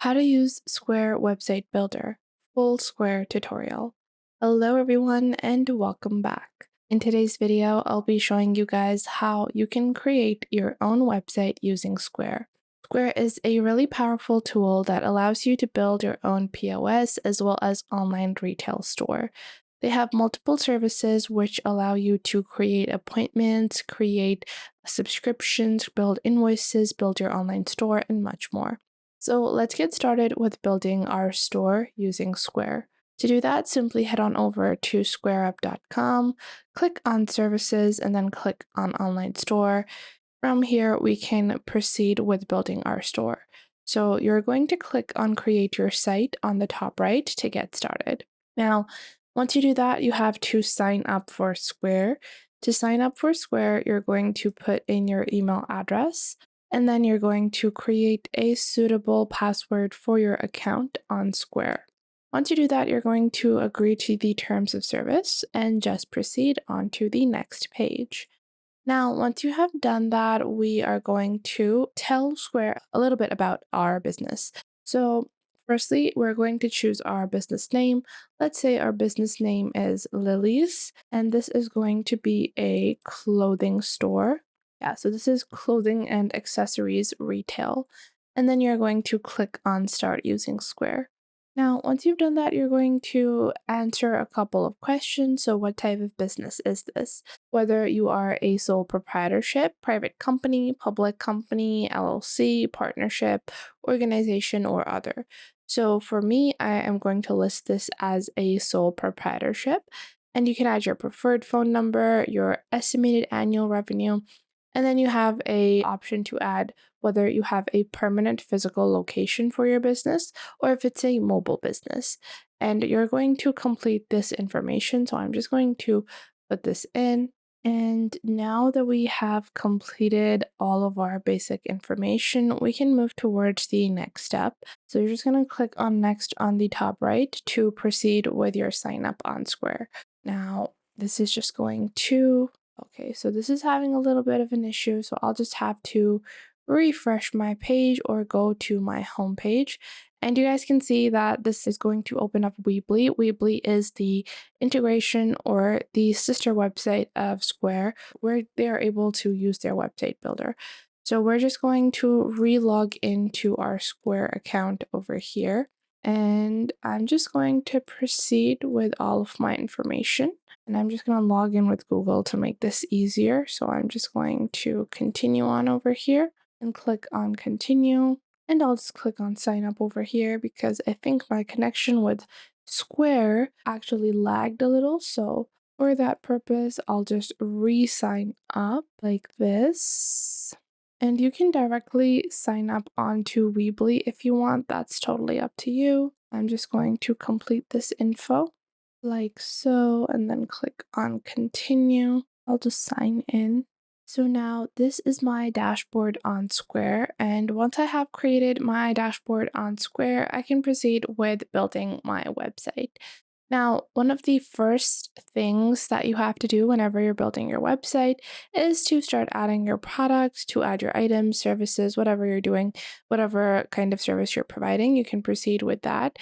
How to use Square Website Builder, full Square tutorial. Hello everyone and welcome back. In today's video, I'll be showing you guys how you can create your own website using Square. Square is a really powerful tool that allows you to build your own POS as well as online retail store. They have multiple services which allow you to create appointments, create subscriptions, build invoices, build your online store, and much more. So let's get started with building our store using Square. To do that, simply head on over to squareup.com, click on services, and then click on online store. From here, we can proceed with building our store. So you're going to click on create your site on the top right to get started. Now, once you do that, you have to sign up for Square. To sign up for Square, you're going to put in your email address, and then you're going to create a suitable password for your account on Square. Once you do that, you're going to agree to the terms of service and just proceed on to the next page. Now, once you have done that, we are going to tell Square a little bit about our business. So, firstly, we're going to choose our business name. Let's say our business name is Lily's, and this is going to be a clothing store. Yeah, so this is clothing and accessories retail. And then you're going to click on Start using Square. Now, once you've done that, you're going to answer a couple of questions. So, what type of business is this? Whether you are a sole proprietorship, private company, public company, LLC, partnership, organization, or other. So, for me, I am going to list this as a sole proprietorship. And you can add your preferred phone number, your estimated annual revenue, and then you have a option to add whether you have a permanent physical location for your business or if it's a mobile business. And you're going to complete this information. So I'm just going to put this in. And now that we have completed all of our basic information, we can move towards the next step. So you're just going to click on next on the top right to proceed with your sign up on Square. Now, this is just going to Okay, so this is having a little bit of an issue, so I'll just have to refresh my page or go to my home page. And you guys can see that this is going to open up Weebly. Weebly is the integration or the sister website of Square where they are able to use their website builder. So we're just going to re-log into our Square account over here. And I'm just going to proceed with all of my information. And I'm just going to log in with Google to make this easier. So I'm just going to continue on over here and click on continue. And I'll just click on sign up over here because I think my connection with Square actually lagged a little. So for that purpose, I'll just re-sign up like this. And you can directly sign up onto Weebly if you want. That's totally up to you. I'm just going to complete this info like so, and then click on continue. I'll just sign in. So now this is my dashboard on Square, and once I have created my dashboard on Square, I can proceed with building my website. Now, one of the first things that you have to do whenever you're building your website is to start adding your products, to add your items, services, whatever you're doing, whatever kind of service you're providing, you can proceed with that.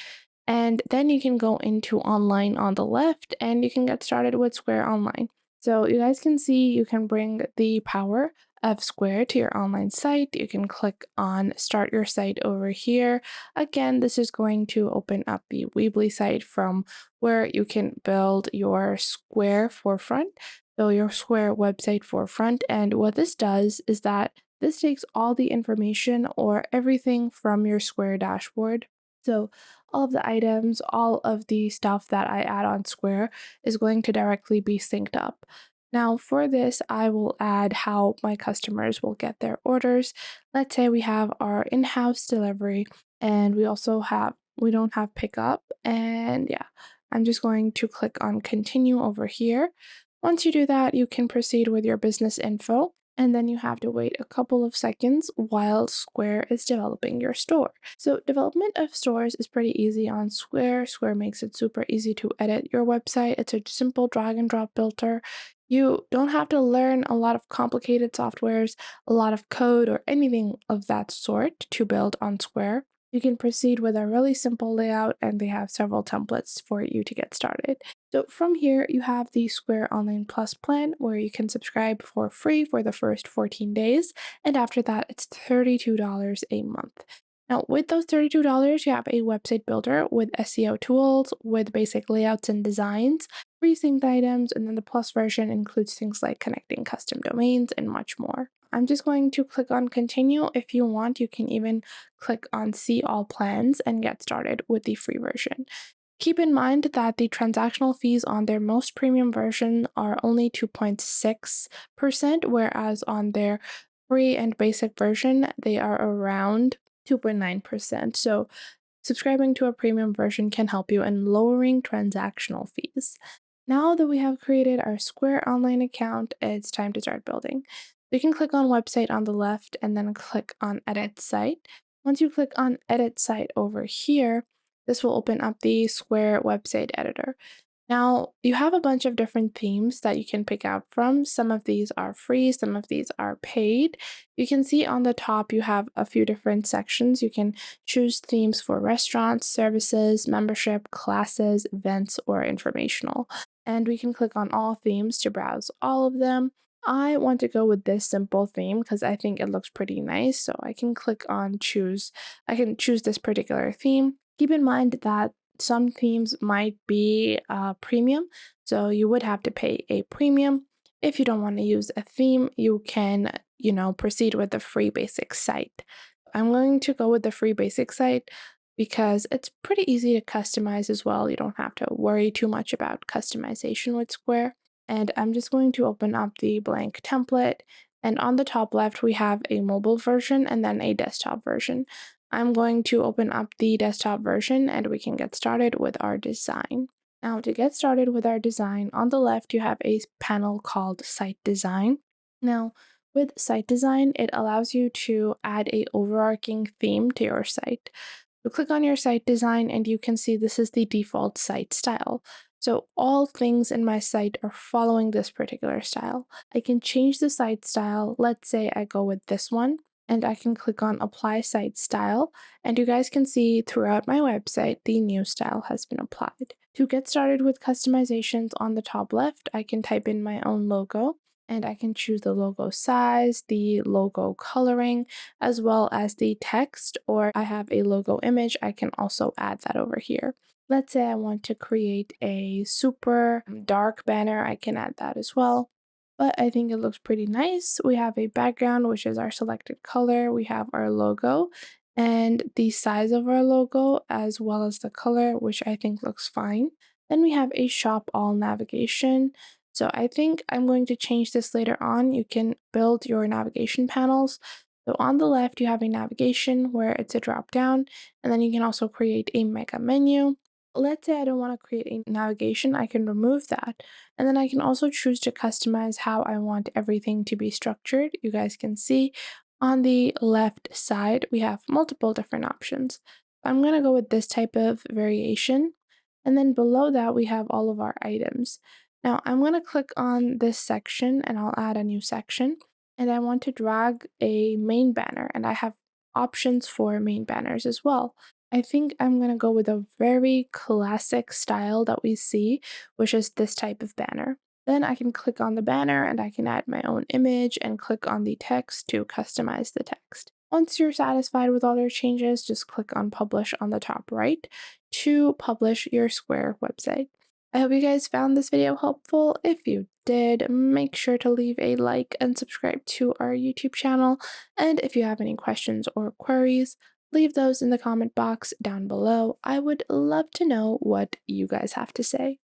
And then you can go into online on the left and you can get started with Square Online. So you guys can see you can bring the power of Square to your online site. You can click on start your site over here. Again, this is going to open up the Weebly site from where you can build your Square forefront, so your Square website forefront. And what this does is that this takes all the information or everything from your Square dashboard. So all of the items, all of the stuff that I add on Square is going to directly be synced up. Now for this, I will add how my customers will get their orders. Let's say we have our in-house delivery and we don't have pickup. And yeah, I'm just going to click on continue over here. Once you do that, you can proceed with your business info. And then you have to wait a couple of seconds while Square is developing your store. So development of stores is pretty easy on Square. Square makes it super easy to edit your website. It's a simple drag and drop builder. You don't have to learn a lot of complicated softwares, a lot of code, or anything of that sort to build on Square. You can proceed with a really simple layout, and they have several templates for you to get started. So from here, you have the Square Online Plus plan where you can subscribe for free for the first 14 days, and after that, it's $32 a month. Now, with those $32, you have a website builder with SEO tools, with basic layouts and designs, pre-synced items, and then the Plus version includes things like connecting custom domains and much more. I'm just going to click on continue. If you want, you can even click on see all plans and get started with the free version. Keep in mind that the transactional fees on their most premium version are only 2.6%, whereas on their free and basic version, they are around 2.9%. So subscribing to a premium version can help you in lowering transactional fees. Now that we have created our Square Online account, it's time to start building. You can click on Website on the left and then click on Edit Site. Once you click on Edit Site over here, this will open up the Square website editor. Now, you have a bunch of different themes that you can pick out from. Some of these are free, some of these are paid. You can see on the top you have a few different sections. You can choose themes for restaurants, services, membership, classes, events, or informational. And we can click on all themes to browse all of them. I want to go with this simple theme because I think it looks pretty nice. So I can click on choose. I can choose this particular theme. Keep in mind that some themes might be premium, so you would have to pay a premium. If you don't want to use a theme, you can, proceed with the free basic site. I'm going to go with the free basic site because it's pretty easy to customize as well. You don't have to worry too much about customization with Square. And I'm just going to open up the blank template. And on the top left, we have a mobile version and then a desktop version. I'm going to open up the desktop version and we can get started with our design. Now, to get started with our design, on the left, you have a panel called Site Design. Now, with Site Design, it allows you to add a overarching theme to your site. You click on your site design and you can see this is the default site style. So all things in my site are following this particular style. I can change the site style. Let's say I go with this one and I can click on apply site style, and you guys can see throughout my website the new style has been applied. To get started with customizations, on the top left I can type in my own logo and I can choose the logo size, the logo coloring, as well as the text, or I have a logo image, I can also add that over here. Let's say I want to create a super dark banner, I can add that as well. But I think it looks pretty nice. We have a background, which is our selected color. We have our logo and the size of our logo, as well as the color, which I think looks fine. Then we have a shop all navigation. So I think I'm going to change this later on. You can build your navigation panels. So on the left, you have a navigation where it's a drop down, and then you can also create a mega menu. Let's say I don't want to create a navigation, I can remove that. And then I can also choose to customize how I want everything to be structured. You guys can see on the left side, we have multiple different options. I'm going to go with this type of variation. And then below that, we have all of our items. Now I'm going to click on this section and I'll add a new section. And I want to drag a main banner, and I have options for main banners as well. I think I'm going to go with a very classic style that we see, which is this type of banner. Then I can click on the banner and I can add my own image and click on the text to customize the text. Once you're satisfied with all your changes, just click on publish on the top right to publish your Square website. I hope you guys found this video helpful. If you did, make sure to leave a like and subscribe to our YouTube channel. And if you have any questions or queries, leave those in the comment box down below. I would love to know what you guys have to say.